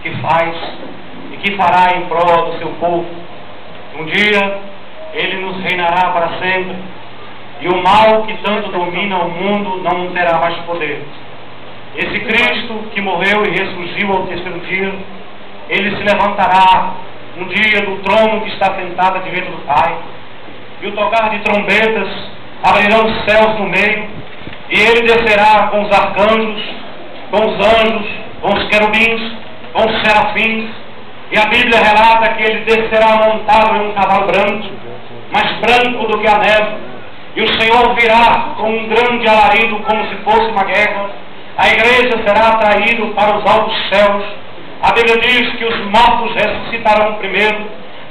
que faz e que fará em prol do seu povo. Um dia Ele nos reinará para sempre, e o mal que tanto domina o mundo não terá mais poder. Esse Cristo que morreu e ressurgiu ao terceiro dia, Ele se levantará um dia do trono que está sentado à direita do Pai, e o tocar de trombetas abrirão os céus no meio, e Ele descerá com os arcanjos, com os anjos, com os querubins, com os serafins, e a Bíblia relata que Ele descerá montado em um cavalo branco, mais branco do que a neve, e o Senhor virá com um grande alarido como se fosse uma guerra. A igreja será atraída para os altos céus. A Bíblia diz que os mortos ressuscitarão primeiro,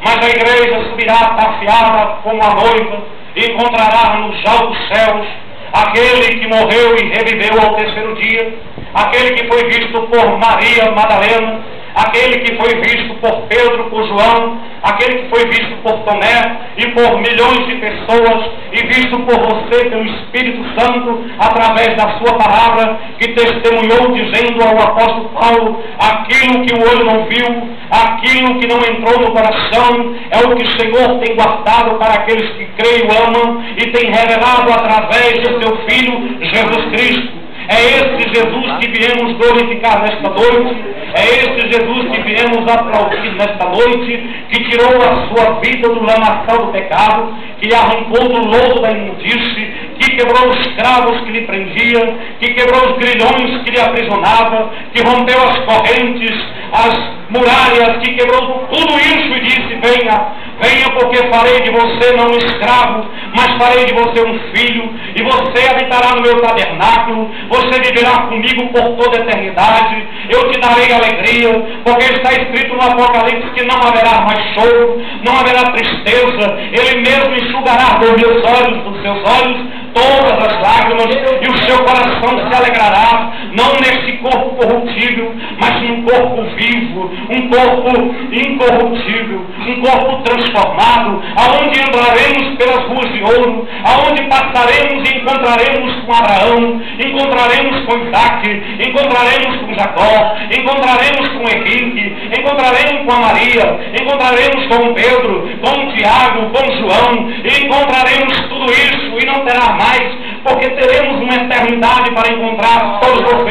mas a igreja subirá ataviada como a noiva e encontrará nos altos céus aquele que morreu e reviveu ao terceiro dia, aquele que foi visto por Maria Madalena, aquele que foi visto por Pedro, por João, aquele que foi visto por Tomé e por milhões de pessoas, e visto por você pelo Espírito Santo, através da sua palavra, que testemunhou dizendo ao apóstolo Paulo: aquilo que o olho não viu, aquilo que não entrou no coração, é o que o Senhor tem guardado para aqueles que creem e amam, e tem revelado através do seu Filho Jesus Cristo. É este Jesus que viemos glorificar nesta noite, é este Jesus que viemos aplaudir nesta noite, que tirou a sua vida do lamaçal do pecado, que arrancou do lodo da imundície, que quebrou os cravos que lhe prendia, que quebrou os grilhões que lhe aprisionava, que rompeu as correntes, as muralhas, que quebrou tudo isso e disse: venha, venha, porque farei de você não um escravo, mas farei de você um filho, e você habitará no meu tabernáculo, você viverá comigo por toda a eternidade, eu te darei alegria, porque está escrito no Apocalipse que não haverá mais choro, não haverá tristeza, Ele mesmo enxugará dos meus olhos, dos seus olhos, todas as lágrimas, e o seu coração se alegrará, não nesse corpo corruptível, mas num corpo vivo, um corpo incorruptível, um corpo transformado, aonde entraremos pelas ruas de ouro, aonde passaremos e encontraremos com Abraão, encontraremos com Isaac, encontraremos com Jacó, encontraremos com Henrique, encontraremos com a Maria, encontraremos com Pedro, com Tiago, com João, e encontraremos tudo isso e não terá mais, porque teremos uma eternidade para encontrar todos vocês,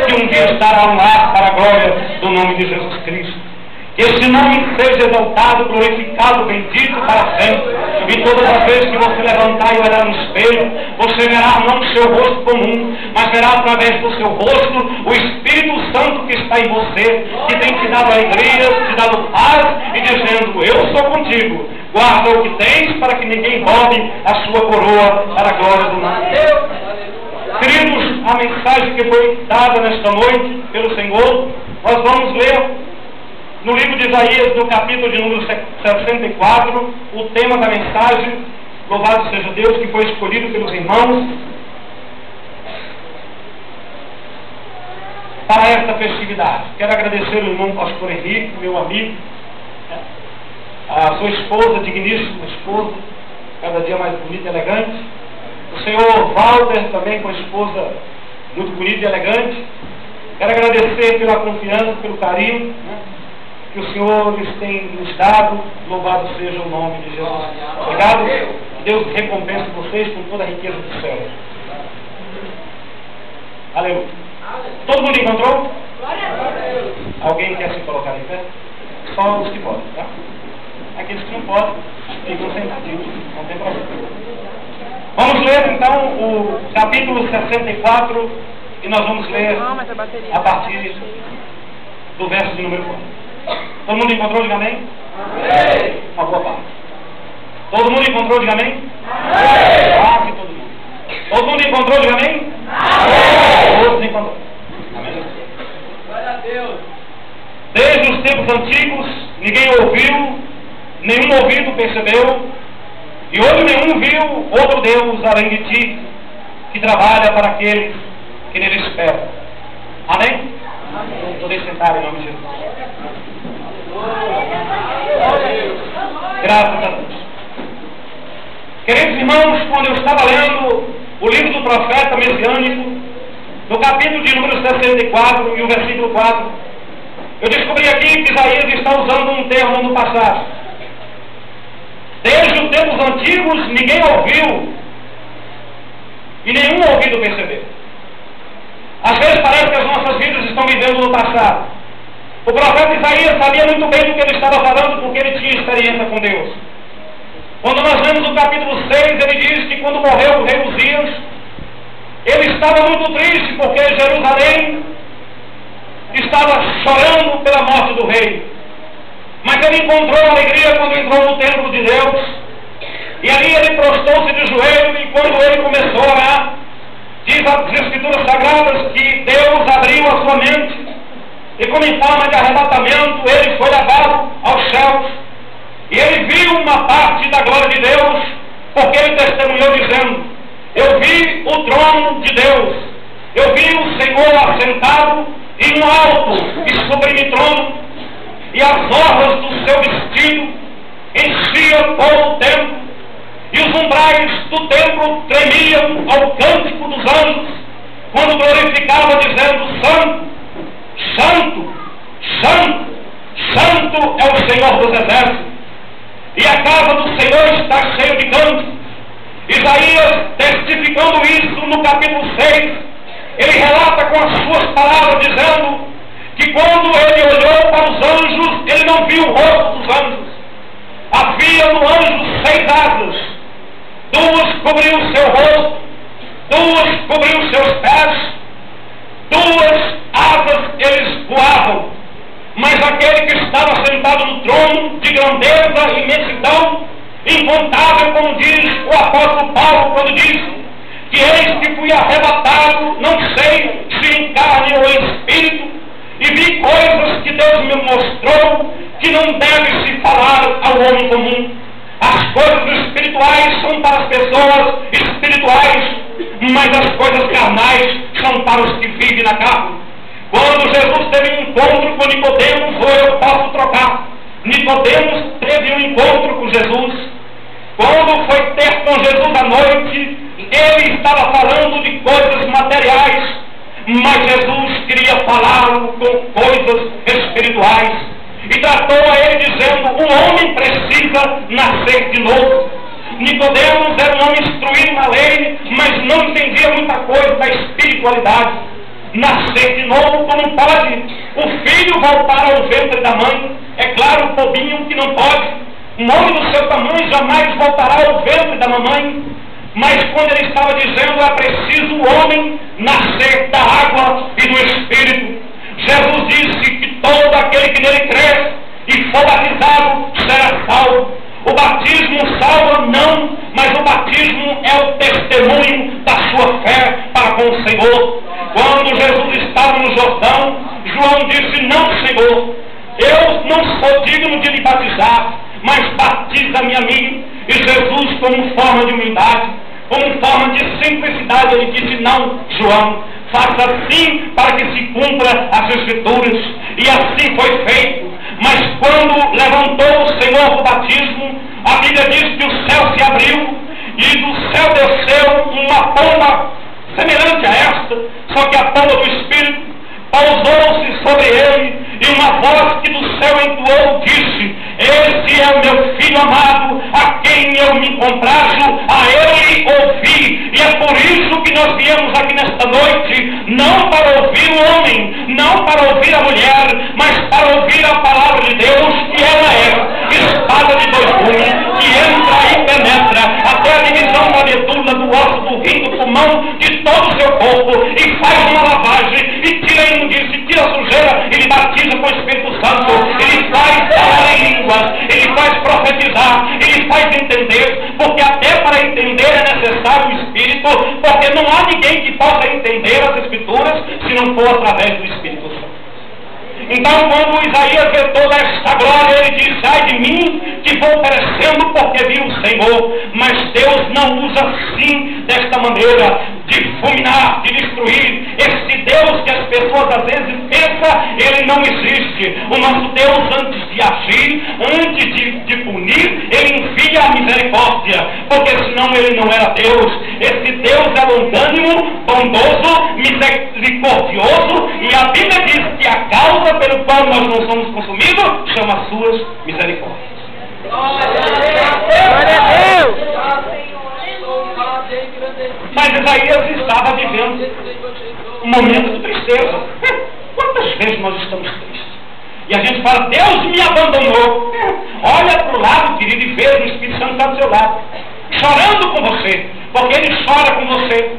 que um dia estarão lá para a glória do nome de Jesus Cristo. Que esse nome seja exaltado, glorificado, bendito para sempre. E todas as vezes que você levantar e olhar no espelho, você verá não o seu rosto comum, mas verá através do seu rosto o Espírito Santo que está em você, que tem te dado alegria, te dado paz, e dizendo: eu sou contigo, guarda o que tens, para que ninguém roube a sua coroa, para a glória do nome de Deus. Queridos, a mensagem que foi dada nesta noite pelo Senhor, nós vamos ler no livro de Isaías, no capítulo de número 64, o tema da mensagem, louvado seja Deus, que foi escolhido pelos irmãos para esta festividade. Quero agradecer ao irmão pastor Henrique, meu amigo, a sua esposa, digníssima esposa, cada dia mais bonita e elegante, o senhor Walter, também com a esposa muito bonita e elegante. Quero agradecer pela confiança, pelo carinho, que o Senhor lhes tem nos dado. Louvado seja o nome de Jesus. Obrigado. Deus recompense vocês com toda a riqueza do céu. Aleluia. Todo mundo encontrou? Alguém quer se colocar em pé? Só os que podem, tá? Aqueles que não podem, ficam sentados, não tem problema. Vamos ler então o capítulo 64, e nós vamos ler a partir do verso de número 4. Todo mundo encontrou? Diga amém? Amém. Uma boa parte. Todo mundo encontrou? Diga amém? Amém. Quase todo mundo. Todo mundo encontrou? Diga amém? Amém. Todos encontrou. Amém. Glória a Deus. Desde os tempos antigos, ninguém ouviu, nenhum ouvido percebeu, e olho nenhum viu outro Deus além de ti, que trabalha para aqueles que nele esperam. Amém? Amém. Poder sentar em nome de Jesus. Graças a Deus. Queridos irmãos, quando eu estava lendo o livro do profeta messiânico, no capítulo de número 64 e o versículo 4, Eu descobri aqui que Isaías está usando um termo no passado. Desde os tempos antigos, ninguém ouviu e nenhum ouvido percebeu. Às vezes parece que as nossas vidas estão vivendo no passado. O profeta Isaías sabia muito bem do que ele estava falando, porque ele tinha experiência com Deus. Quando nós lemos o capítulo 6, ele diz que quando morreu o rei Uzias, ele estava muito triste, porque Jerusalém estava chorando pela morte do rei. Mas ele encontrou alegria quando entrou no templo de Deus. E ali ele prostou-se de joelho, e quando ele começou a orar, diz as Escrituras Sagradas que Deus abriu a sua mente, e como em forma de arrebatamento, ele foi levado aos céus. E ele viu uma parte da glória de Deus, porque ele testemunhou dizendo: eu vi o trono de Deus, eu vi o Senhor assentado em um alto e sublime trono, e as orlas do seu vestido enchiam todo o templo, e os umbrais do templo tremiam ao cântico dos anjos, quando glorificava, dizendo: santo, santo, santo, santo é o Senhor dos exércitos, e a casa do Senhor está cheia de cânticos. Isaías, testificando isso no capítulo 6, ele relata com as suas palavras, dizendo que quando ele olhou para os anjos, ele não viu o rosto dos anjos. Havia no anjo 6 asas, 2 cobriam o seu rosto, 2 cobriam os seus pés, 2 asas eles voavam. Mas aquele que estava sentado no trono, de grandeza e imensidão, incontável, como diz o apóstolo Paulo, quando diz que eis que fui arrebatado, não sei se em carne ou em espírito, e vi coisas que Deus me mostrou, que não deve se falar ao homem comum. As coisas espirituais são para as pessoas espirituais, mas as coisas carnais são para os que vivem na carne. Quando Jesus teve um encontro com Nicodemos, ou eu posso trocar, Nicodemos teve um encontro com Jesus. Quando foi ter com Jesus à noite, ele estava falando de coisas materiais, mas Jesus queria falá-lo com coisas espirituais, e tratou a ele dizendo: o homem precisa nascer de novo. Nicodemos era um homem instruído na lei, mas não entendia muita coisa da espiritualidade. Nascer de novo, como pode o filho voltar ao ventre da mãe? É claro, o pobinho que não pode. Um homem do seu tamanho jamais voltará ao ventre da mamãe. Mas quando ele estava dizendo: é preciso o homem nascer da água e do Espírito, Jesus disse que todo aquele que nele crê e for batizado será salvo. O batismo salva não, mas o batismo é o testemunho da sua fé para com o Senhor. Quando Jesus estava no Jordão, João disse: não, Senhor, eu não sou digno de lhe batizar, mas batiza-me a mim. E Jesus, como forma de humildade, como forma de simplicidade, ele disse: não, João, faça assim para que se cumpra as Escrituras. E assim foi feito. Mas quando levantou o Senhor o batismo, a Bíblia diz que o céu se abriu, e do céu desceu uma pomba semelhante a esta, só que a pomba do Espírito pousou-se sobre ele, e uma voz que do céu entoou disse: esse é o meu filho amado, a quem eu me comprazo, a ele ouvi. E é por isso que nós viemos aqui nesta noite, não para ouvir o homem, não para ouvir a mulher, mas para ouvir a palavra de Deus, que ela é espada de 2 gumes, que entra e penetra até a divisão da medula, do osso, do rim, do pulmão, de todo o seu corpo, e faz uma lavagem, e tira a imundície, tira a sujeira, ele batiza com o Espírito Santo, ele faz falar em línguas, ele faz profetizar, ele faz entender, porque até para entender é necessário o Espírito, porque não há ninguém que possa entender as Escrituras se não for através do Espírito Santo. Então, quando Isaías vê toda esta glória, ele diz: ai de mim, que vou perecendo porque vi o Senhor. Mas Deus não usa assim, desta maneira. de fulminar, de destruir. Esse Deus que as pessoas às vezes pensam, ele não existe. O nosso Deus, antes de agir, antes de punir, ele envia a misericórdia, porque senão ele não era Deus. Esse Deus é longânimo, bondoso, misericordioso, e a Bíblia diz que a causa pelo qual nós não somos consumidos chama as suas misericórdias. Glória a Deus! Mas Isaías estava vivendo um momento de tristeza. Quantas vezes nós estamos tristes? E a gente fala, Deus me abandonou. Olha para o lado, querido, e veja, o Espírito Santo está do seu lado, chorando com você, porque ele chora com você.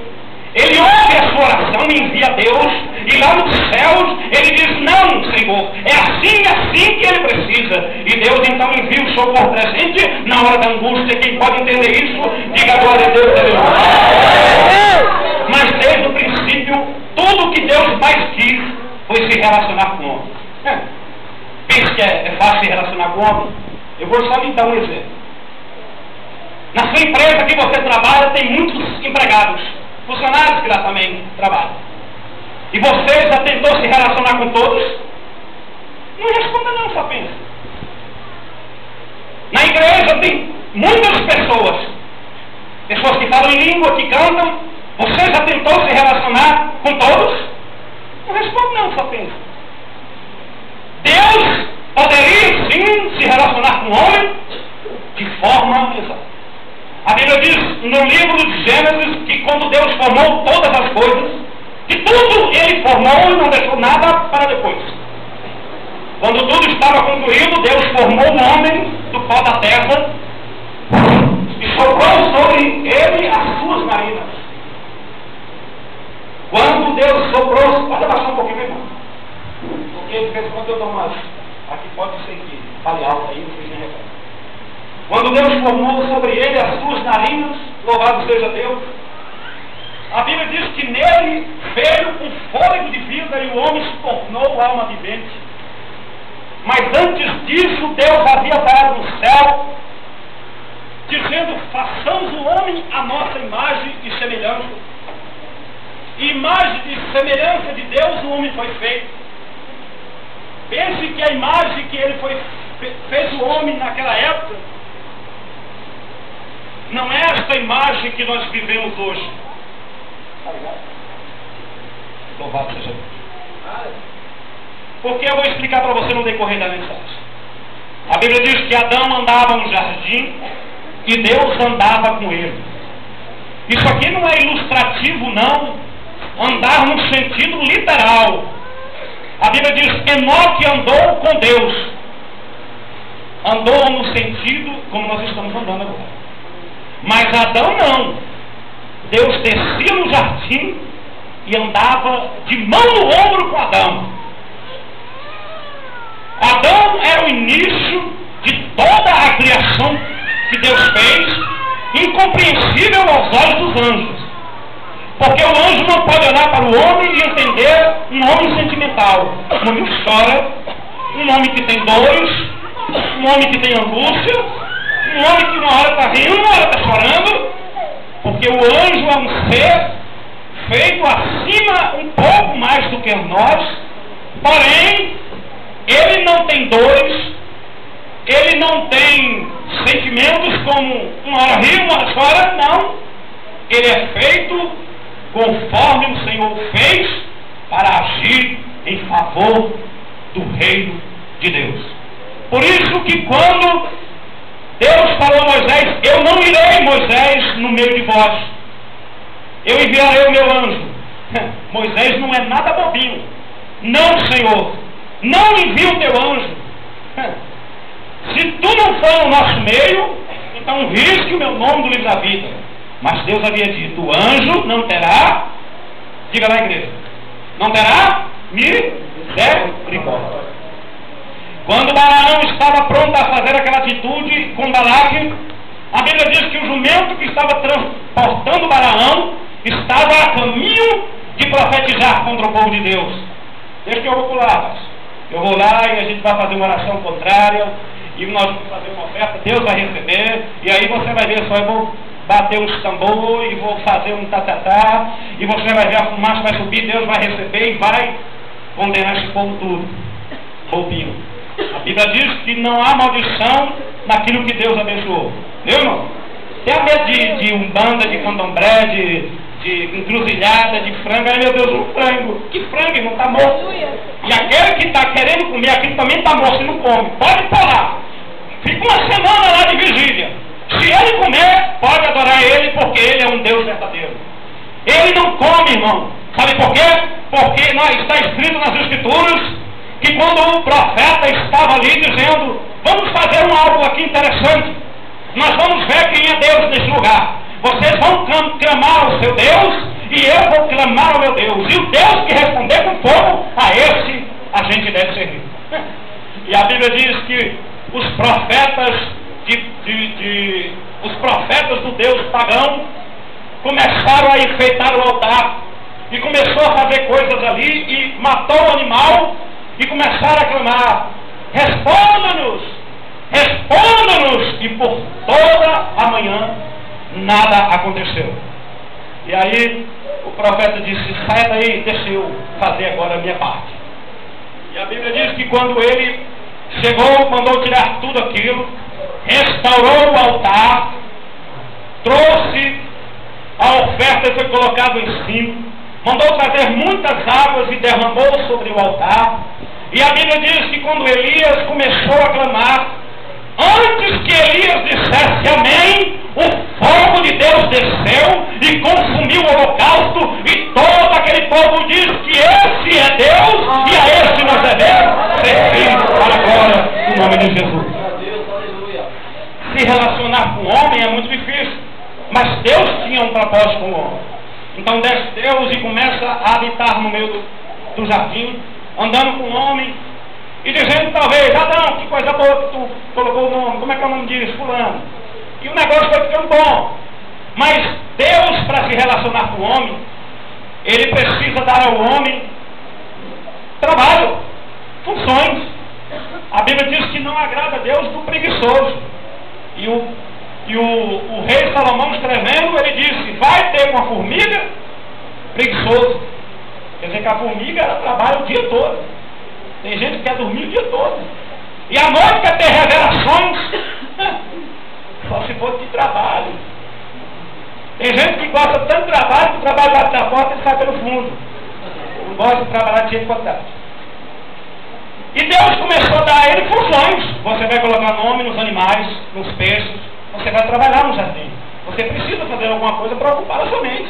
Ele ouve a sua oração e envia a Deus, e lá nos céus ele diz, não, Senhor, é assim que ele precisa. E Deus então envia o socorro presente na hora da angústia. Quem pode entender isso, diga glória a Deus, aleluia. Mas desde o princípio, tudo que Deus mais quis foi se relacionar com o homem. Pensa que é fácil se relacionar com o homem? Eu vou só lhe dar um exemplo. Na sua empresa que você trabalha, tem muitos empregados, funcionários que lá também trabalham. E você já tentou se relacionar com todos? Não responda não, só pensa. Na igreja tem muitas pessoas que falam em língua, que cantam. Você já tentou se relacionar com todos? Não responda não, só pensa. Deus poderia sim se relacionar com o homem de forma exata. A Bíblia diz no livro de Gênesis que quando Deus formou todas as coisas, que tudo ele formou e não deixou nada para depois. Quando tudo estava concluído, Deus formou o homem do pó da terra e soprou sobre ele as suas narinas. Quando Deus soprou, pode abaixar um pouquinho, irmão, porque de vez em quando eu dou umas, aqui pode ser que fale alto aí, vocês nem reparam. Quando Deus formou sobre ele as suas narinas, louvado seja Deus, a Bíblia diz que nele veio um fôlego de vida e o homem se tornou alma vivente. Mas antes disso, Deus havia dado no céu, dizendo, façamos o homem à nossa imagem e semelhança. E imagem e semelhança de Deus o homem foi feito. Pense que a imagem que ele fez o homem naquela época não é esta imagem que nós vivemos hoje. Tá ligado? Louvado seja Deus. Porque eu vou explicar para você no decorrer da mensagem. A Bíblia diz que Adão andava no jardim e Deus andava com ele. Isso aqui não é ilustrativo, não. Andar no sentido literal. A Bíblia diz que Enoque andou com Deus. Andou no sentido como nós estamos andando agora. Mas Adão não. Deus descia no jardim e andava de mão no ombro com Adão. Adão era o início de toda a criação que Deus fez, incompreensível aos olhos dos anjos. Porque o anjo não pode olhar para o homem e entender um homem sentimental. Um homem que chora, um homem que tem dores, um homem que tem angústia, um homem que uma hora está rindo, uma hora está chorando. Porque o anjo é um ser feito acima um pouco mais do que nós, porém, ele não tem dores, ele não tem sentimentos como uma hora ri, uma hora chora, não. Ele é feito conforme o Senhor fez para agir em favor do reino de Deus. Por isso que quando Deus falou a Moisés, eu não irei, Moisés, no meio de vós, eu enviarei o meu anjo. Moisés não é nada bobinho. Não, Senhor, não envia o teu anjo. Se tu não for no nosso meio, então risque o meu nome do livro da vida. Mas Deus havia dito, o anjo não terá, diga lá a igreja, não terá misericórdia. Quando Balaão estava pronto a fazer aquela atitude com Balaque, a Bíblia diz que o jumento que estava transportando Balaão estava a caminho de profetizar contra o povo de Deus. Deixa que eu vou pular, eu vou lá e a gente vai fazer uma oração contrária, e nós vamos fazer uma oferta, Deus vai receber, e aí você vai ver só, eu vou bater uns tambor e vou fazer um tatatá, e você vai ver a fumaça vai subir, Deus vai receber e vai condenar esse povo tudo. Roubinho. A Bíblia diz que não há maldição naquilo que Deus abençoou. Viu, irmão? Tem medo de umbanda, de candomblé, de encruzilhada, de frango. Ai, meu Deus, um frango. Que frango, irmão? Está morto. E aquele que está querendo comer aquilo também está morto e não come. Pode falar. Fica uma semana lá de vigília. Se ele comer, pode adorar ele, porque ele é um Deus verdadeiro. Ele não come, irmão. Sabe por quê? Porque está escrito nas Escrituras que quando o profeta estava ali dizendo: vamos fazer algo aqui interessante, nós vamos ver quem é Deus nesse lugar. Vocês vão clamar ao seu Deus e eu vou clamar ao meu Deus, e o Deus que responder com fogo, a esse a gente deve servir. E a Bíblia diz que os profetas os profetas do Deus pagão começaram a enfeitar o altar e começou a fazer coisas ali e matou o animal e começaram a clamar: responda-nos, responda-nos. E por toda a manhã nada aconteceu. E aí o profeta disse: sai daí, deixa eu fazer agora a minha parte. E a Bíblia diz que quando ele chegou, mandou tirar tudo aquilo, restaurou o altar, trouxe a oferta e foi colocado em cima, mandou trazer muitas águas e derramou sobre o altar. E a Bíblia diz que quando Elias começou a clamar, antes que Elias dissesse amém, o fogo de Deus desceu e consumiu o holocausto, e todo aquele povo diz que esse é Deus e a esse nós devemos servir para agora, no nome de Jesus. Se relacionar com o homem é muito difícil, mas Deus tinha um propósito com o homem. Então desce Deus e começa a habitar no meio do jardim, andando com o homem e dizendo talvez: Adão, que coisa boa que tu colocou o nome, como é que é o nome disso, fulano? E o negócio foi ficando bom. Mas Deus, para se relacionar com o homem, ele precisa dar ao homem trabalho, funções. A Bíblia diz que não agrada a Deus do preguiçoso. E o rei Salomão, escrevendo, ele disse: vai ter uma formiga preguiçoso. Quer dizer que a formiga ela trabalha o dia todo. Tem gente que quer dormir o dia todo. E à noite quer ter revelações. Só se for de trabalho. Tem gente que gosta tanto de trabalho que o trabalho bate na porta e sai pelo fundo. Não gosta de trabalhar dia de quantidade. E Deus começou a dar a ele funções. Você vai colocar nome nos animais, nos peixes. Você vai trabalhar no jardim. Você precisa fazer alguma coisa para ocupar a sua mente.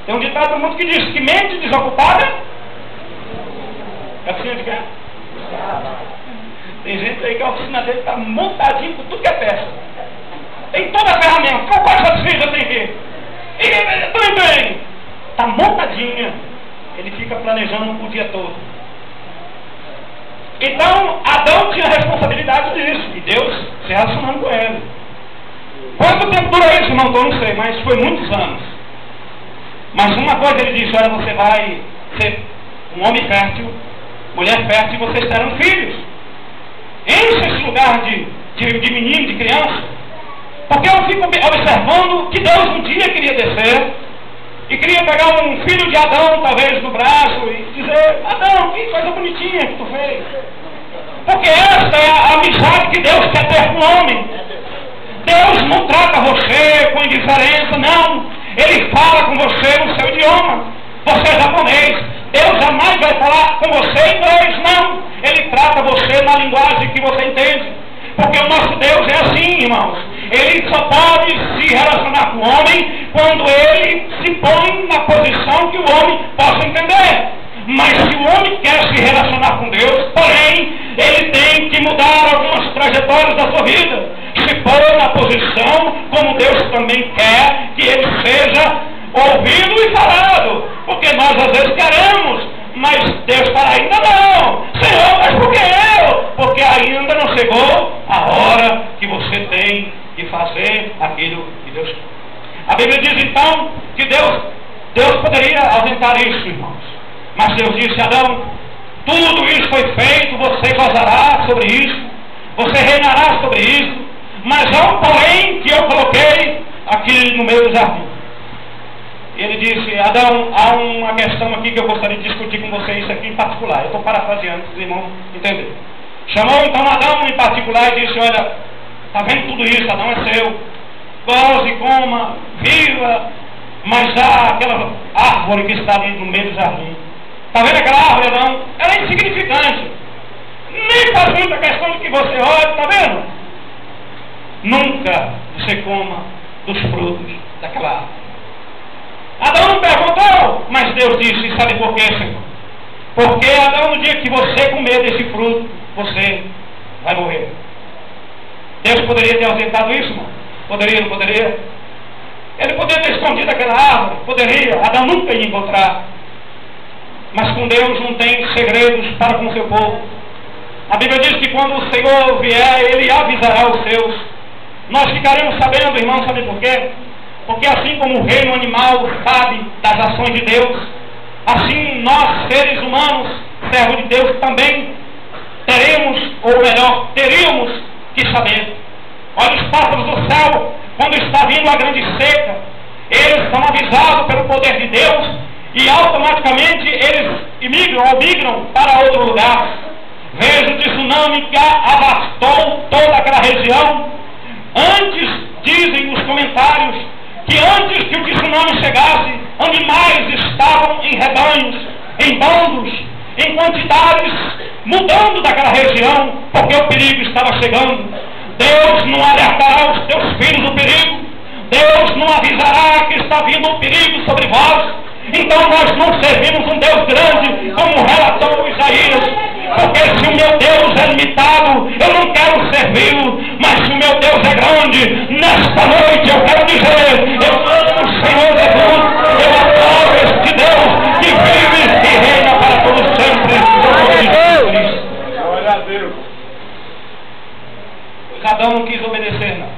Tem um ditado no mundo que diz que mente desocupada é oficina de quê? Tem gente aí que a oficina dele está montadinha com tudo que é peça. Tem toda a ferramenta. Qual coisa precisa tem que? E também está montadinha. Ele fica planejando o dia todo. Então Adão tinha a responsabilidade disso, e Deus se relacionando com ele. Quanto tempo durou isso, irmão? Eu não sei, mas foi muitos anos. Mas uma coisa ele disse: olha, você vai ser um homem fértil, mulher fértil, e vocês terão filhos. Enche esse lugar de menino, de criança. Porque eu fico observando que Deus um dia queria descer e queria pegar um filho de Adão, talvez, no braço e dizer: Adão, que coisa bonitinha que tu fez. Porque essa é a amizade que Deus quer ter com o homem. Deus não trata você com indiferença, não. Ele fala com você no seu idioma. Você é japonês. Deus jamais vai falar com você em inglês, não. Ele trata você na linguagem que você entende. Porque o nosso Deus é assim, irmãos. Ele só pode se relacionar com o homem quando ele se põe na posição que o homem possa entender. Mas se o homem quer se relacionar com Deus, porém, ele tem que mudar algumas trajetórias da sua vida. Se pôr na posição como Deus também quer que ele seja ouvido e falado. Porque nós às vezes queremos, mas Deus fala: ainda não. Senhor, mas por que eu? Porque ainda não chegou a hora que você tem de fazer aquilo que Deus quer. A Bíblia diz então que Deus poderia ausentar isso, irmãos. Mas Deus disse: Adão, tudo isso foi feito, você gozará sobre isso, você reinará sobre isso, mas há um porém que eu coloquei, aqui no meio do jardim. Ele disse: Adão, há uma questão aqui que eu gostaria de discutir com você, isso aqui em particular. Eu estou parafraseando para os irmãos entenderem. Chamou então Adão em particular e disse: olha, está vendo tudo isso? Adão é seu. Goze, coma, viva, mas há aquela árvore que está ali no meio do jardim. Está vendo aquela árvore, Adão? Ela é insignificante. Nem faz muita questão de que você olhe, está vendo? Nunca você coma dos frutos daquela árvore. Adão perguntou, mas Deus disse: sabe por quê, Senhor? Porque Adão, no dia que você comer desse fruto, você vai morrer. Deus poderia ter ausentado isso, irmão? Poderia, não poderia? Ele poderia ter escondido aquela árvore, poderia. Adão nunca ia encontrar. Mas com Deus não tem segredos para com o seu povo. A Bíblia diz que quando o Senhor vier, Ele avisará os seus. Nós ficaremos sabendo, irmão, sabe por quê? Porque assim como o reino animal sabe das ações de Deus, assim nós, seres humanos, servos de Deus, também teremos, ou melhor, teríamos que saber. Olha os pássaros do céu, quando está vindo a grande seca, eles são avisados pelo poder de Deus e automaticamente eles migram para outro lugar. Veja o tsunami que abastou toda aquela região. Antes, dizem os comentários, que antes que o tsunami chegasse, animais estavam em rebanhos, em bandos, em quantidades, mudando daquela região, porque o perigo estava chegando. Deus não alertará os teus filhos do perigo. Deus não avisará que está vindo um perigo sobre vós. Então nós não servimos um Deus grande, como relatou Isaías. Porque se o meu Deus é limitado, eu não quero servi-lo. Mas se o meu Deus é grande, nesta noite eu quero dizer: eu amo o Senhor Jesus, eu adoro este Deus que vive e reina para todos sempre. Glória a Deus. Adão não quis obedecer, não.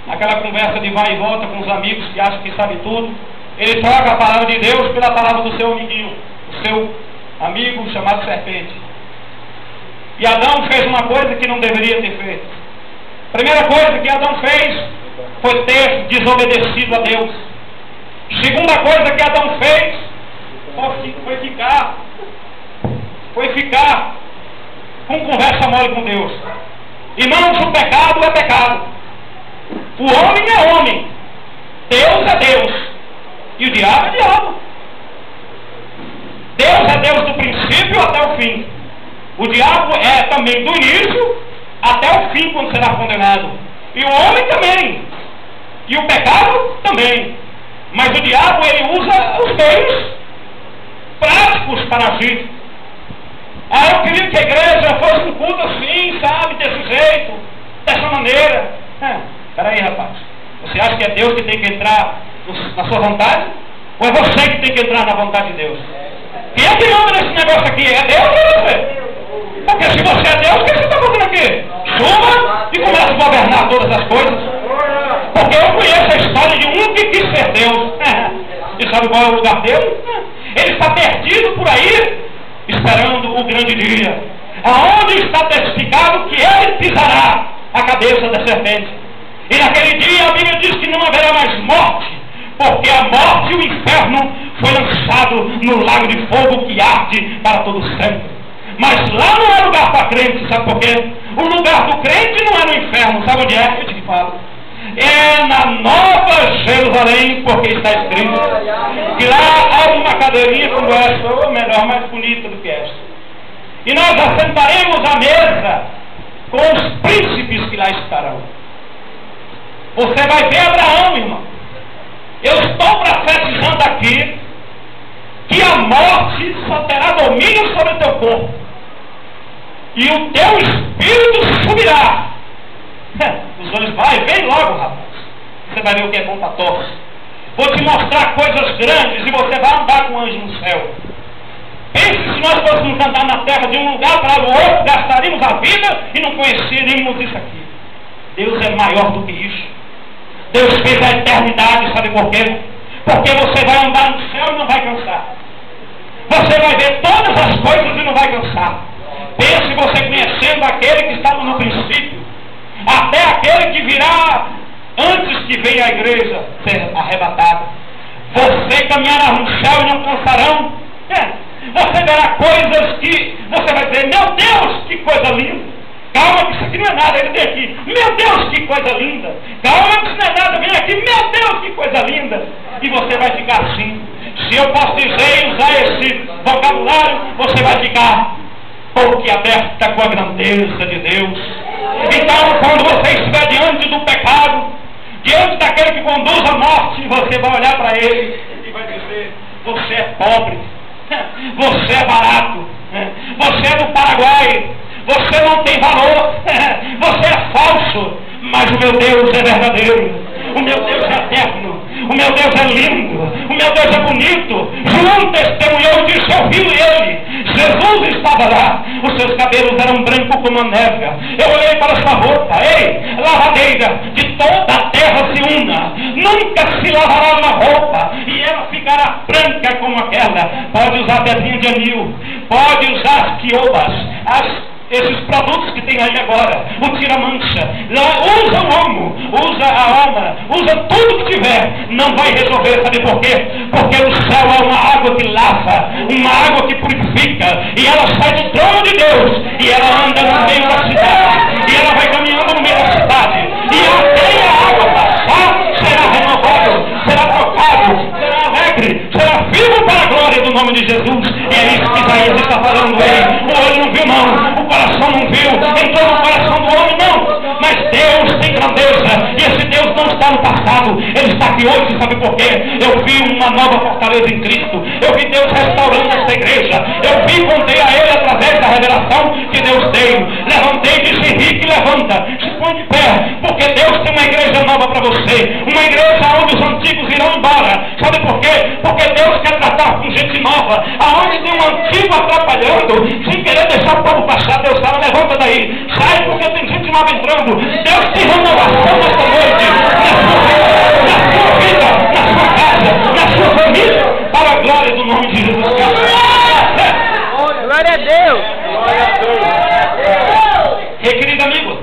Naquela conversa de vai e volta com os amigos que acham que sabe tudo, ele troca a palavra de Deus pela palavra do seu amiguinho, o seu amigo chamado serpente. E Adão fez uma coisa que não deveria ter feito. A primeira coisa que Adão fez foi ter desobedecido a Deus. Segunda coisa que Adão fez foi ficar com conversa mole com Deus. Irmãos, o pecado é pecado. O homem é homem. Deus é Deus. E o diabo é diabo. Deus é Deus do princípio até o fim. O diabo é também do início até o fim, quando será condenado. E o homem também. E o pecado também. Mas o diabo, ele usa os meios práticos para agir. Eu queria que a igreja fosse um culto assim, sabe, desse jeito, dessa maneira. Peraí, rapaz. Você acha que é Deus que tem que entrar na sua vontade? Ou é você que tem que entrar na vontade de Deus? Quem é que manda nesse negócio aqui? É Deus ou é você? Porque se você é Deus, o que você está fazendo aqui? Suba e começa a governar todas as coisas. Porque eu conheço a história de um que quis ser Deus. E sabe qual é o lugar dele? Ele está perdido por aí, esperando o grande dia, aonde está testificado que ele pisará a cabeça da serpente. E naquele dia a Bíblia diz que não haverá mais morte, porque a morte e o inferno foi lançado no lago de fogo que arde para todo sempre. Mas lá não é lugar para crente, sabe por quê? O lugar do crente não é no inferno, sabe onde é que eu te falo? É na Nova Jerusalém, porque está escrito que lá há uma cadeirinha como essa, ou melhor, mais bonita do que esta. E nós assentaremos à mesa com os príncipes que lá estarão. Você vai ver Abraão, irmão. Eu estou profetizando aqui que a morte só terá domínio sobre o teu corpo. E o teu espírito subirá. Os olhos vem logo, rapaz. Você vai ver o que é bom para todos. Vou te mostrar coisas grandes e você vai andar com o anjo no céu. Pense se nós fôssemos andar na terra de um lugar para o outro, gastaríamos a vida e não conheceríamos isso aqui. Deus é maior do que isso. Deus fez a eternidade, sabe por quê? Porque você vai andar no céu e não vai cansar. Você vai ver todas as coisas e não vai cansar. Pense você conhecendo aquele que estava no princípio, até aquele que virá antes que venha a igreja ser arrebatada. Você caminhará no céu e não cansarão. Você verá coisas que você vai dizer, meu Deus, que coisa linda. Calma que isso aqui não é nada, ele vem aqui, meu Deus, que coisa linda. Calma que isso não é nada, vem aqui, meu Deus, que coisa linda. E você vai ficar assim. Se eu posso dizer e usar esse vocabulário, você vai ficar boquiaberta com a grandeza de Deus. Então, quando você estiver diante do pecado, diante daquele que conduz à morte, você vai olhar para ele e vai dizer, você é pobre, você é barato, você é do Paraguai, você não tem valor, você é falso, mas o meu Deus é verdadeiro, o meu Deus é eterno, o meu Deus é lindo, o meu Deus é bonito. João testemunhou e disse, eu vi ele, Jesus estava lá, os seus cabelos eram brancos como a neve. Eu olhei para sua roupa, ei, lavadeira, de toda a terra se una, nunca se lavará uma roupa e ela ficará branca como aquela. Pode usar pedrinha de anil, pode usar as quiobas, esses produtos que tem aí agora, o tira-mancha, usa o homo, usa a alma, usa tudo que tiver, não vai resolver, sabe por quê? Porque o céu é uma água que lava, uma água que purifica, e ela sai do trono de Deus, e ela anda no meio da cidade, e ela vai caminhando no meio da cidade, e até a água passar, será renovado, será trocado, será alegre, será vivo para a glória do nome de Jesus. E é isso que Isaías está falando, o olho não viu não, o coração não viu, entrou no coração do homem não, mas Deus tem grandeza, e esse Deus não está no passado, ele está aqui hoje, sabe por quê? Eu vi uma nova fortaleza em Cristo, eu vi Deus restaurando essa igreja, eu vi, contei a ele através da revelação que Deus deu, levantei e disse, Henrique, levanta, se põe de pé, porque Deus tem uma igreja nova para você, uma igreja onde os antigos irão embora, sabe por quê? Porque Deus quer tratar com gente nova, aonde tem um antigo atrapalhando, sem querer deixar o povo passar, Deus fala, levanta daí, sai porque tem gente nova entrando. Deus tem renovação nesta noite, na sua vida, na sua casa, na sua família, para a glória do nome de Jesus Cristo. Glória a Deus! Glória a Deus! Ei, querido amigo,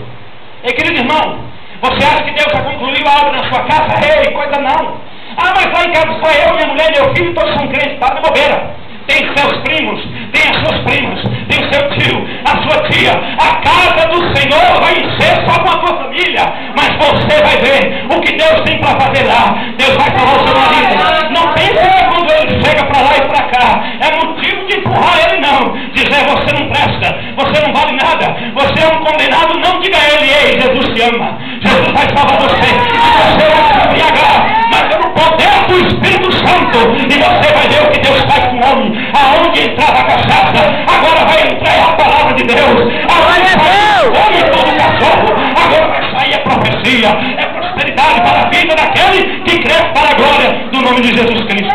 ei, querido irmão, você acha que Deus já concluiu a obra na sua casa? Ei, coisa não. Ah, mas lá em casa só eu, minha mulher e meu filho, todos são crentes, tá de bobeira. Tem seus primos, tem as suas primas, tem o seu tio, a sua tia. A casa do Senhor vai encher só com a tua família, mas você vai ver o que Deus tem para fazer lá. Deus vai salvar o seu marido. Não pense que quando ele chega para lá e para cá é motivo de empurrar ele, não. Dizer, você não presta, você não vale nada, você é um condenado. Não diga a ele, ei, Jesus te ama, Jesus vai salvar você, e você vai se embriagar, mas é no poder do Espírito Santo, e você vai ver o que Deus faz com o homem. Aonde entrava a cachaça, agora vai entrar a palavra de Deus. Aonde sai o homem todo cachorro, agora vai sair a profecia. É prosperidade para a vida daquele que cresce para a glória do nome de Jesus Cristo.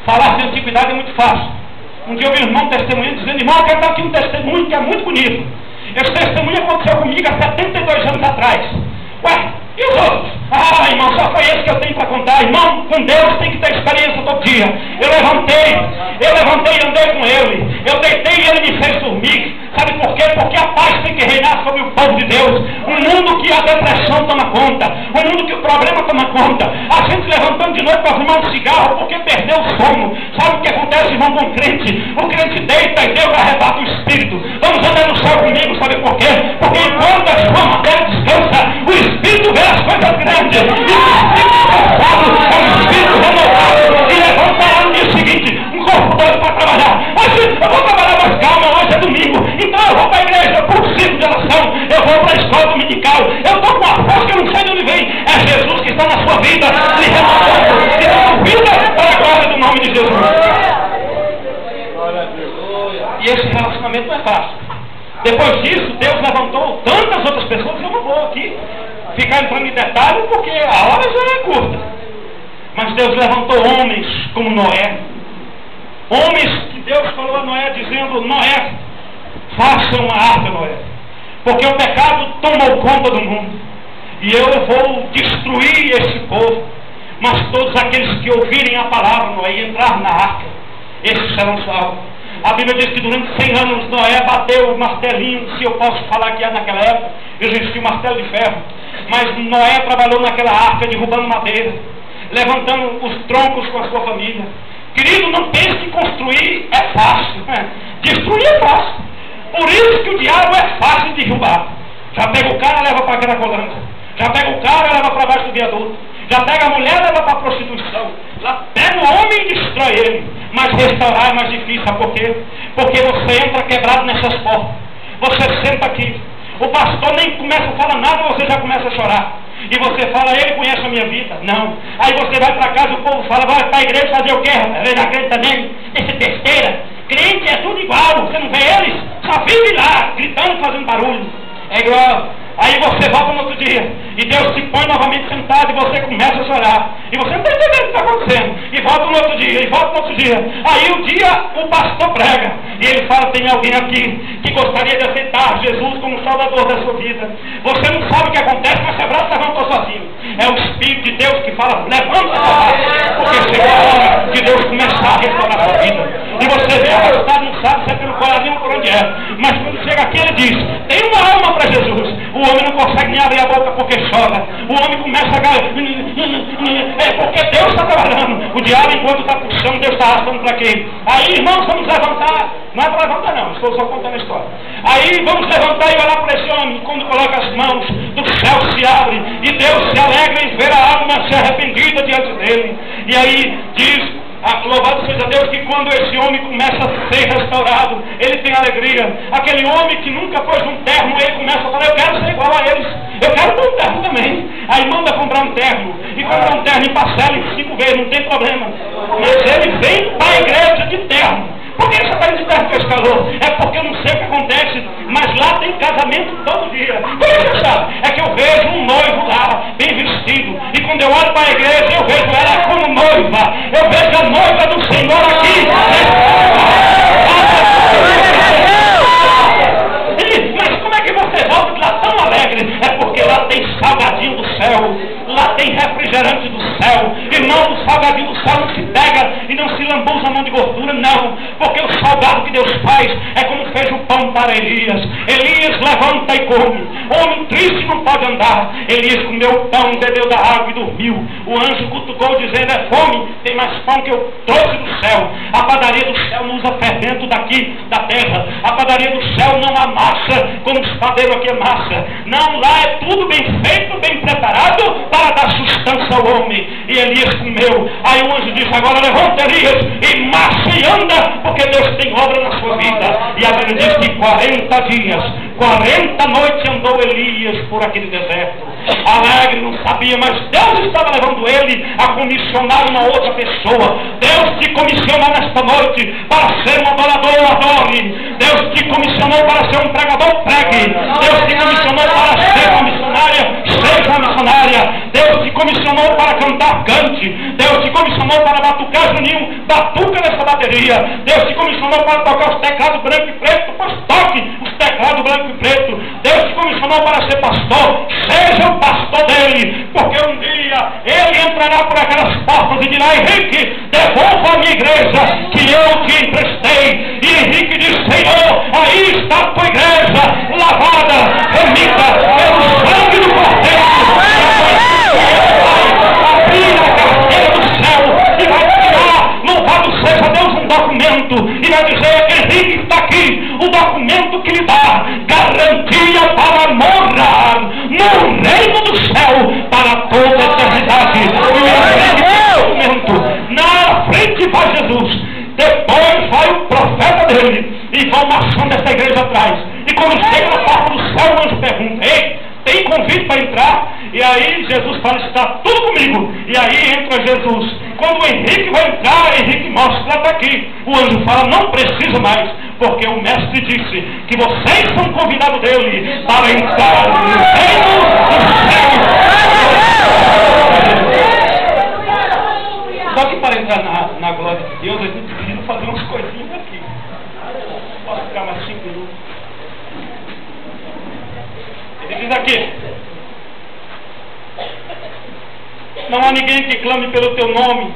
Falar de antiguidade é muito fácil. Um dia eu vi um irmão testemunhando, dizendo, irmão, eu quero dar aqui um testemunho que é muito bonito. Esse testemunho aconteceu comigo há 72 anos atrás. Ué, e os outros? Ah, irmão, só foi esse que eu tenho para contar. Irmão, com Deus tem que ter experiência todo dia. Eu levantei e andei com ele. Eu deitei e ele me fez dormir. Sabe por quê? Porque a paz tem que reinar sobre o povo de Deus. Um mundo que a depressão toma conta, um mundo que o problema toma conta. A gente levantando de noite para fumar um cigarro porque perdeu o sono. Sabe o que acontece, irmão, com o crente? O crente deita e Deus arrebata o espírito. Vamos andar no céu comigo, sabe por quê? Porque enquanto a sua matéria descansa, o espírito vê as coisas grandes. E o espírito cansado é um espírito renovado. E levantará no dia seguinte um corpo doido para trabalhar. Hoje eu vou trabalhar mais calma, hoje é domingo. Então eu vou para a igreja, para o ciclo de oração, eu vou para a escola dominical, eu estou com uma força que eu não sei de onde vem. É Jesus que está na sua vida, lhe renovando, lhe dando vida para a glória do nome de Jesus. E esse relacionamento não é fácil. Depois disso, Deus levantou tantas outras pessoas, eu não vou aqui ficar entrando em detalhe, porque a hora já é curta. Mas Deus levantou homens como Noé. Homens que Deus falou a Noé, dizendo, Noé, faça uma arca, Noé, porque o pecado tomou conta do mundo, e eu vou destruir esse povo, mas todos aqueles que ouvirem a palavra, Noé, e entrar na arca, esses serão salvos. A Bíblia diz que durante 100 anos Noé bateu o martelinho, se eu posso falar que é naquela época, existia o martelo de ferro, mas Noé trabalhou naquela arca, derrubando madeira, levantando os troncos com a sua família. Querido, não pense que construir é fácil, né? Destruir é fácil. Por isso que o diabo é fácil de derrubar. Já pega o cara e leva para a Cracolândia, já pega o cara e leva para baixo do viaduto, já pega a mulher e leva para a prostituição, já pega o homem e destrói ele. Mas restaurar é mais difícil, sabe por quê? Porque você entra quebrado nessas portas, você senta aqui, o pastor nem começa a falar nada e você já começa a chorar. E você fala, ele conhece a minha vida. Não. Aí você vai para casa e o povo fala, vai para a igreja fazer o quê? Vem na crente também? Essa besteira. Crente é tudo igual, você não vê eles? Só vive lá, gritando, fazendo barulho. É igual. Aí você volta no outro dia, e Deus te põe novamente sentado, e você começa a chorar, e você não está entendendo o que está acontecendo, e volta no outro dia, e volta no outro dia. Aí um dia o pastor prega, e ele fala, tem alguém aqui que gostaria de aceitar Jesus como salvador da sua vida. Você não sabe o que acontece, mas se abraça, levantou sozinho. É o Espírito de Deus que fala, levanta, porque chegou a hora de Deus começar a restaurar a sua vida. E você vê arrastado, não sabe se é pelo coração ou por onde é. Mas quando chega aqui, ele diz, tem uma alma para Jesus. O homem não consegue nem abrir a boca porque chora. O homem começa a... É porque Deus está trabalhando. O diabo, enquanto está puxando, Deus está arrastando para quê? Aí, irmãos, vamos levantar. Não é para levantar, não. Estou só contando a história. Aí, vamos levantar e olhar para esse homem. Quando coloca as mãos, do céu se abre. E Deus se alegra em ver a alma se arrependida diante dele. E aí, diz... louvado seja Deus, que quando esse homem começa a ser restaurado, ele tem alegria. Aquele homem que nunca pôs um terno, ele começa a falar, eu quero ser igual a eles, eu quero ter um terno também. Aí manda comprar um terno, e comprar um terno em parcela em 5 vezes, não tem problema. Mas ele vem para a igreja de terno. Por que você está de terno com esse calor? É porque eu não sei o que acontece, mas lá tem casamento todo dia. Por que você sabe? É que eu vejo um noivo lá, bem vestido, e quando eu olho para a igreja, eu vejo ela como noiva. Eu vejo a noiva do Senhor aqui. Mas como é que você volta de lá tão alegre? É porque lá tem salgadinho do céu, lá tem refrigerante do céu. Irmão, o salgadinho do céu não se pega e não se lambuza a mão de gordura, não. Porque o salgado que Deus faz é como fez o pão para Elias. Elias levanta e come. Homem triste não pode andar. Elias comeu o pão, bebeu da água e dormiu. O anjo cutucou dizendo, é fome, tem mais pão que eu trouxe do céu. A padaria do céu não usa fermento daqui, da terra. A padaria do céu não amassa como os padeiros aqui amassa. Não, lá é tudo bem feito, bem preparado para dar sustância ao homem. E Elias comeu. Aí o anjo disse, agora levanta Elias e marcha e anda, porque Deus tem obra na sua vida. E a Bíblia diz que 40 dias, 40 noites andou Elias por aquele deserto. Alegre, não sabia, mas Deus estava levando ele a comissionar uma outra pessoa. Deus te comissionou nesta noite para ser um adorador, adore. Deus te comissionou para ser um pregador, pregue. Deus te comissionou para ser uma missionária, seja uma missionária. Deus te comissionou para cantar, cante. Deus te comissionou para batucar, Juninho, batuca nessa bateria. Deus te comissionou para tocar os teclados branco e preto, pois toque os teclados branco e preto. Deus te comissionou para ser pastor, seja o pastor dele, porque um dia ele entrará por aquelas portas e dirá, Henrique, devolva a minha igreja que eu te emprestei. E Henrique diz, Senhor, aí está a tua igreja, lavada, remida pelo sangue do Cordeiro. Abrir a carteira do céu e vai tirar, louvado seja Deus, um documento, e vai dizer, Henrique está aqui, o documento que lhe dá garantia para morar no reino do céu para toda a eternidade. E o documento, na frente vai Jesus, depois vai o profeta dele, e vão marchando essa igreja atrás. E quando chega na porta do céu, o anjo pergunta, ei, tem convite para entrar? E aí Jesus fala, está tudo comigo. E aí entra Jesus. Quando o Henrique vai entrar, Henrique mostra para aqui. O anjo fala, não precisa mais, porque o mestre disse que vocês são convidados dele para entrar no reino do céu. Só que para entrar na glória de Deus, a gente precisa fazer umas coisinhas aqui. Posso ficar mais 5 minutos? Ele diz aqui, não há ninguém que clame pelo teu nome,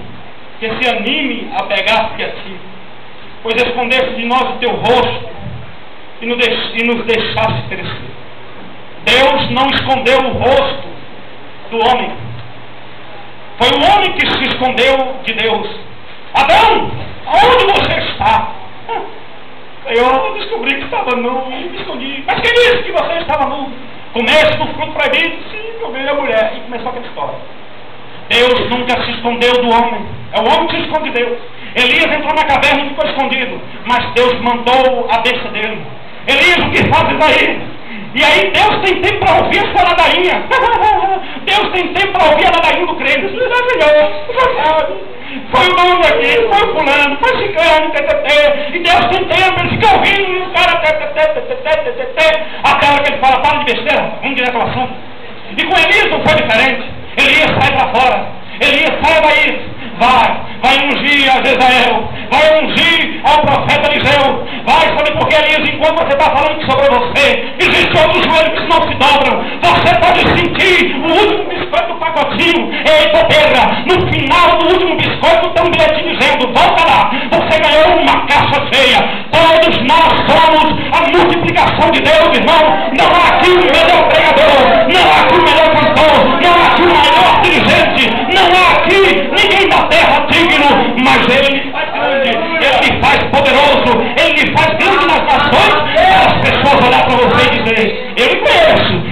que se anime a pegar-se a ti, pois escondeste de nós o teu rosto e nos deixaste perecer. Deus não escondeu o rosto do homem. Foi o homem que se escondeu de Deus. Adão, aonde você está? Senhor, eu descobri que estava nu e me escondi. Mas quem disse que você estava nu? Comece do fruto proibido, sim, eu vejo a mulher. E começou aquela história. Deus nunca se escondeu do homem. É o homem que se esconde de Deus. Elias entrou na caverna e ficou escondido. Mas Deus mandou a besta dele. Elias, o que fazes aí? E aí Deus tem tempo para ouvir a sua ladainha. Deus tem tempo para ouvir a ladainha do crente. Foi o nome aqui, foi o fulano, foi o ciclano, e Deus tem tempo, ele fica ouvindo, e o cara até a hora que ele fala, para de besteira, vamos direto ao assunto. E com Elias não foi diferente. Elias sai para fora. Elias sai daí, vai ungir a Jezabel, vai ungir ao profeta Eliseu, vai, sabe por que, Elias, enquanto você está falando sobre você, existem outros joelhos que não se dobram, você pode sentir o último biscoito do pacotinho, ei, bobeira, no final do último biscoito tem um bilhetinho dizendo, volta lá, você ganhou uma caixa cheia, todos nós somos a multiplicação de Deus, irmão, não há aqui o melhor pregador, não há aqui o melhor cantor, não há aqui o melhor dirigente, não há aqui ninguém da terra digno, mas Ele me faz grande, Ele me faz poderoso, Ele me faz grande nas nações, para as pessoas olhar para você e dizer,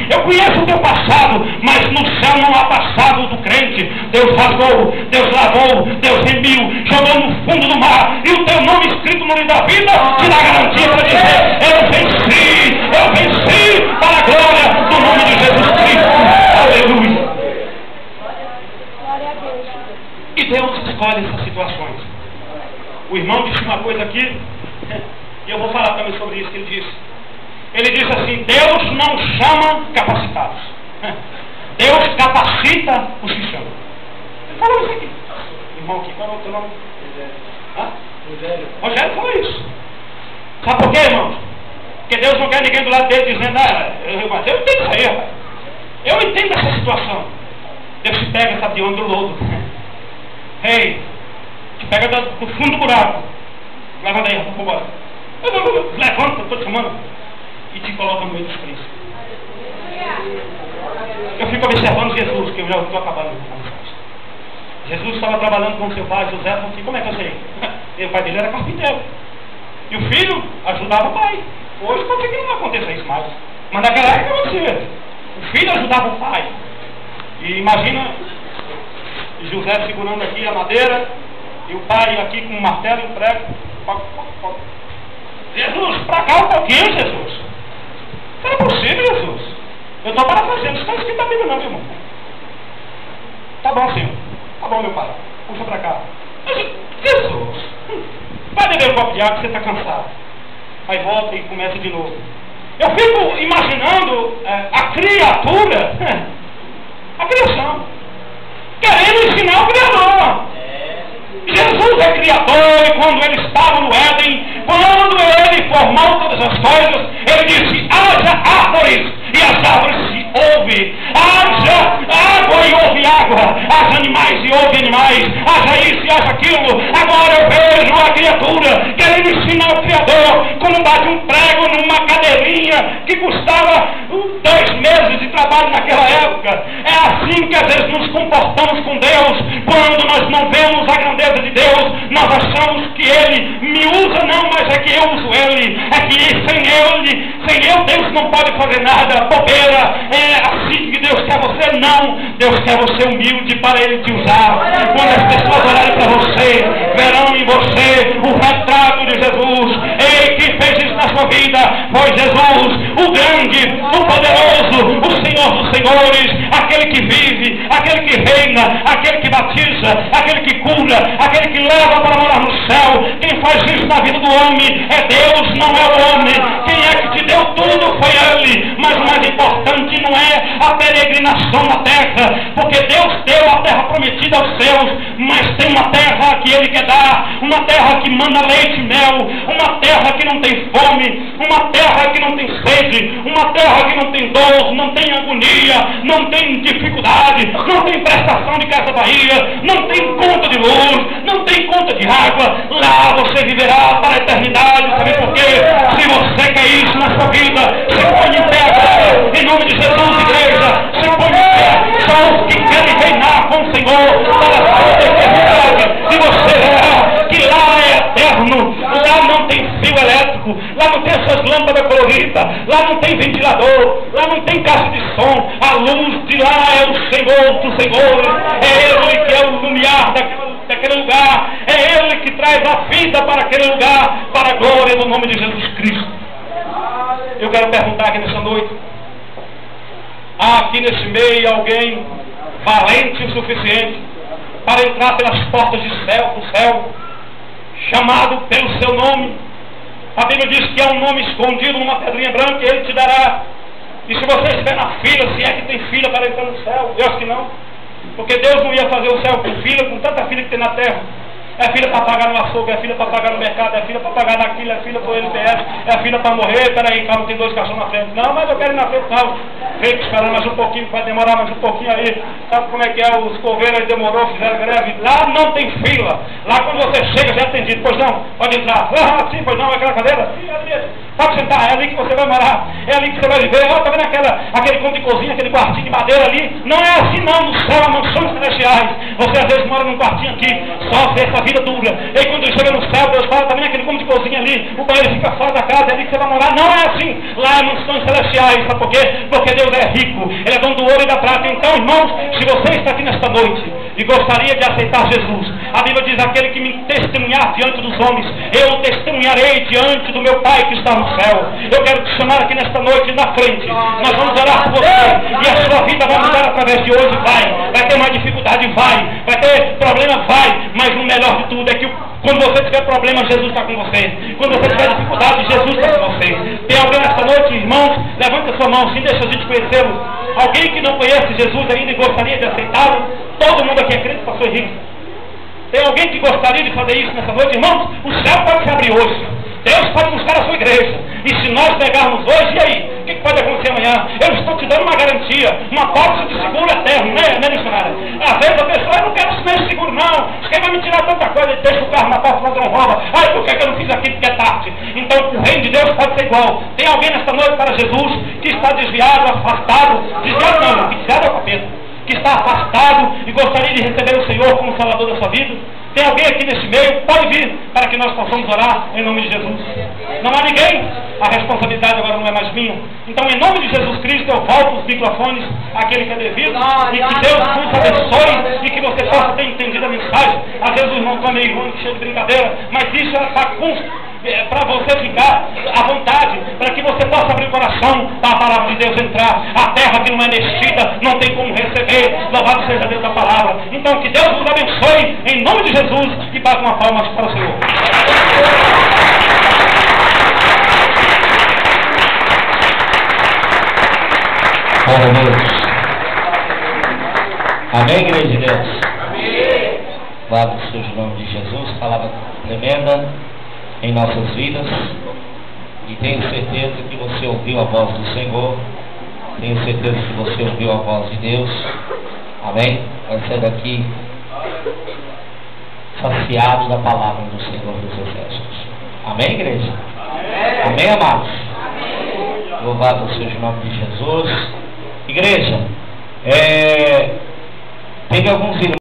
eu conheço o teu passado, mas no céu não há passado do crente. Deus rasgou, Deus lavou, Deus remiu, jogou no fundo do mar, e o teu nome escrito no livro da vida te dá garantia para dizer, eu venci para a glória do nome de Jesus Cristo. Aleluia. E Deus escolhe essas situações. O irmão disse uma coisa aqui, e eu vou falar também sobre isso que ele disse. Ele disse assim, Deus não chama capacitados. Deus capacita os que chamam. Ele falou isso aqui. Irmão aqui, qual é o teu nome? Rogério. Rogério falou isso. Sabe por quê, irmãos? Porque Deus não quer ninguém do lado dele dizendo, eu entendo isso aí, rapaz. Eu entendo essa situação. Deus te pega, sabe de onde? Do lodo. Ei, te pega do fundo do buraco. Levanta aí, vamos embora. Levanta, estou te chamando. E te coloca no meio dos príncipes. Eu fico observando Jesus, que eu já estou acabando. Jesus estava trabalhando com seu pai, José, falou assim, como é que eu sei? E o pai dele era carpinteiro. E o filho ajudava o pai. Hoje pode ser que não aconteça isso mais. Mas naquela época acontecia. O filho ajudava o pai. E imagina José segurando aqui a madeira e o pai aqui com um martelo e um prego. Jesus, para cá um pouquinho, Jesus. Não é possível, Jesus. Eu estou parafraseando, isso não está escrito na Bíblia não, meu irmão. Tá bom, Senhor. Tá bom, meu pai. Puxa para cá. Jesus, vai beber um copo de água, você está cansado. Aí volta e começa de novo. Eu fico imaginando a criatura, a criação, querendo ensinar o Criador. Jesus é Criador, e quando ele estava no Éden, quando ele formou todas as coisas, ele disse, haja árvores, e as árvores se ouvem, haja água e ouve água, haja animais e ouve animais, haja isso e haja aquilo. Agora eu vejo a criatura querendo ensinar o Criador como bate um prego numa cadeirinha que custava 2 meses de trabalho naquela época. É assim que às vezes nos comportamos com Deus, quando nós não vemos a grandeza de Deus, nós achamos que Ele me usa, não, mas é que eu uso Ele, é que sem eu Deus não pode fazer nada, bobeira, é assim que Deus quer você, não, Deus quer você humilde para Ele te usar. Quando as pessoas olharem para você, verão em você o retrato de Jesus. Ei, quem fez isso na sua vida foi Jesus, o grande, o poderoso, o Senhor dos senhores, aquele que vive, aquele que reina, aquele que batiza, aquele que cura, aquele que leva para morar no céu. Quem faz isso na vida do homem é Deus, não é o homem. Quem é que te deu tudo foi Ele. Mas o mais importante não é a peregrinação na terra, porque Deus deu a terra prometida aos seus, mas tem uma terra que Ele quer dar, uma terra que manda leite e mel, uma terra que não tem fome, uma terra que não tem sede, uma terra que não tem dor, não tem agonia, não tem dificuldade, não tem prestação de Casa Bahia, não tem conta de luz, não tem conta de água. Lá você viverá para a eternidade. Sabe por quê? Se você quer isso na sua vida, se põe em pé agora Em nome de Jesus, igreja, se põe de pé. Só os que querem reinar com o Senhor para toda a eternidade. E você verá que lá é eterno. Lá não tem fio elétrico. Lá não tem essas lâmpadas coloridas. Lá não tem ventilador. Lá não tem caixa de som. A luz de lá é o Senhor dos Senhores. É Ele que é o lumiar daquele lugar. É Ele que traz a vida para aquele lugar, para a glória do nome de Jesus Cristo. Eu quero perguntar aqui nessa noite: há aqui nesse meio alguém valente o suficiente para entrar pelas portas do céu, chamado pelo seu nome? A Bíblia diz que há um nome escondido numa pedrinha branca e Ele te dará. E se você estiver na fila, se é que tem fila para entrar no céu, eu acho que não. Porque Deus não ia fazer o céu com fila, com tanta fila que tem na terra. É fila para pagar no açougue, é fila para pagar no mercado, é fila para pagar naquilo, é fila para o NPS, é fila para morrer. Peraí, calma, tem 2 caixões na frente. Não, mas eu quero ir na frente, não. Tem que esperar mais um pouquinho, vai demorar mais um pouquinho aí. Sabe como é que é? Os coveiros aí demorou, fizeram greve. Lá não tem fila. Lá quando você chega já é atendido. Pois não, pode entrar. Ah, sim, pois não, aquela cadeira? Sim, ali mesmo. Pode sentar, é ali que você vai morar. É ali que você vai viver. Ó, tá vendo aquele cômodo de cozinha, aquele quartinho de madeira ali? Não é assim não, no céu há mansões celestiais. Você às vezes mora num quartinho aqui, sofre essa vida dura. E aí quando chega no céu, Deus fala, tá vendo aquele cômodo de cozinha ali? O banheiro fica fora da casa, é ali que você vai morar. Não é assim. Lá é mansões celestiais. Sabe por quê? Porque Deus é rico. Ele é dono do ouro e da prata. Então, irmãos, se você está aqui nesta noite e gostaria de aceitar Jesus, a Bíblia diz: aquele que me testemunhar diante dos homens, eu testemunharei diante do meu Pai que está no céu. Eu quero te chamar aqui nesta noite na frente. Nós vamos orar por você e a sua vida vai mudar através de hoje. Vai ter mais dificuldade, vai ter problema, mas o melhor de tudo é que quando você tiver problema, Jesus está com você. Quando você tiver dificuldade, Jesus está com você. Tem alguém nesta noite, irmãos? Levante a sua mão, sim, deixa a gente conhecê-lo. Alguém que não conhece Jesus ainda e gostaria de aceitá-lo? Todo mundo aqui é crente, pastor Henrique. Tem alguém que gostaria de fazer isso nessa noite? Irmãos, o céu pode se abrir hoje. Deus pode buscar a sua igreja. E se nós negarmos hoje, e aí? O que pode acontecer amanhã? Eu estou te dando uma garantia, uma pólice de seguro eterno, né missionária? Às vezes a pessoa: eu não quero esse seguro não. Quem vai me tirar tanta coisa? Deixa o carro na porta, mas não rouba. Ai, por que eu não fiz aqui porque é tarde? Então o reino de Deus pode ser igual. Tem alguém nesta noite para Jesus que está desviado, afastado? Desviado não, desviado é o capeta. Que está afastado e gostaria de receber o Senhor como Salvador da sua vida? Tem alguém aqui nesse meio? Pode vir para que nós possamos orar em nome de Jesus. Não há ninguém? A responsabilidade agora não é mais minha. Então, em nome de Jesus Cristo, eu volto os microfones àquele que é devido. E que Deus nos abençoe e que você possa ter entendido a mensagem. Às vezes o irmão está meio irônico, cheio de brincadeira, mas isso é para você ficar à vontade, para que você possa abrir o coração para a palavra de Deus entrar. A terra que não é mexida não tem como receber. Louvado seja Deus da palavra. Então que Deus nos abençoe em nome de Jesus e bata uma palma para o Senhor. Glória a Deus. Amém, igreja de Deus? Amém. Louvado seja o nome de Jesus. Palavra tremenda em nossas vidas, e tenho certeza que você ouviu a voz do Senhor, tenho certeza que você ouviu a voz de Deus. Amém? Vai sair daqui saciado da palavra do Senhor dos Exércitos. Amém, igreja? Amém, amém, amados? Amém. Louvado seja o nome de Jesus. Igreja, teve alguns irmãos